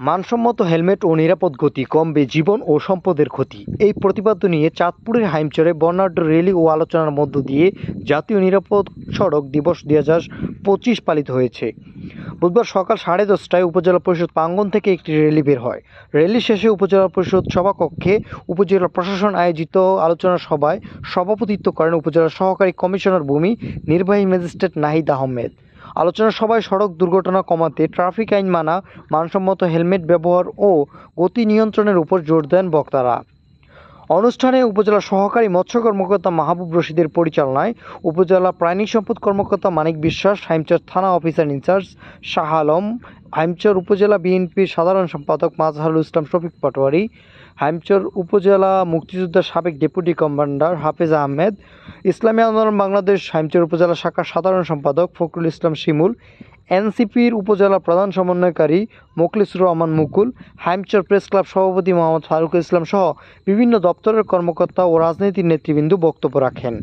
মানসম্মত হেলমেট ও নিরাপদ গতি কমবে জীবন ও সম্পদের ক্ষতি। এই প্রতিপাদ্য নিয়ে চাঁদপুরের হাইমচরে বর্ণাঢ্য র্যালি ও আলোচনার মধ্য দিয়ে জাতীয় নিরাপদ সড়ক দিবস 2025 পালিত হয়েছে। বুধবার সকাল 10:30টায় উপজেলা পরিষদ প্রাঙ্গণ থেকে একটি র্যালি বের হয়। র্যালি শেষে উপজেলা পরিষদ সভাকক্ষে উপজেলা প্রশাসন আয়োজিত আলোচনা সভায় সভাপতিত্ব করেন উপজেলা সহকারী কমিশনার ভূমি নির্বাহী ম্যাজিস্ট্রেট নাহিদ আহমেদ। আলোচনা সভায় সড়ক দুর্ঘটনা কমাতে ট্রাফিক আইন মানা, মানসম্মত হেলমেট ব্যবহার ও গতি নিয়ন্ত্রণের উপর জোর দেন বক্তারা। অনুষ্ঠানে উপজেলা সহকারী মৎস্য কর্মকর্তা মাহবুব রশিদের পরিচালনায় উপজেলা প্রাণী সম্পদ কর্মকর্তা মানিক বিশ্বাস, হাইমচর থানা অফিসার ইনচার্জ শাহ আলম, হাইমচর উপজেলা বিএনপির সাধারণ সম্পাদক মাজহারুল ইসলাম শফিক পাটোয়ারি, হাইমচর উপজেলা মুক্তিযোদ্ধার সাবেক ডেপুটি কমান্ডার হাফেজ আহমেদ, ইসলামী আন্দোলন বাংলাদেশ হাইমচর উপজেলা শাখার সাধারণ সম্পাদক ফখরুল ইসলাম শিমুল, এনসিপির উপজেলা প্রধান সমন্বয়কারী মোখলেসুর রহমান মুকুল, হাইমচর প্রেস ক্লাব সভাপতি মোহাম্মদ ফারুক ইসলাম সহ বিভিন্ন দপ্তরের কর্মকর্তা ও রাজনীতির নেতৃবৃন্দ বক্তব্য রাখেন।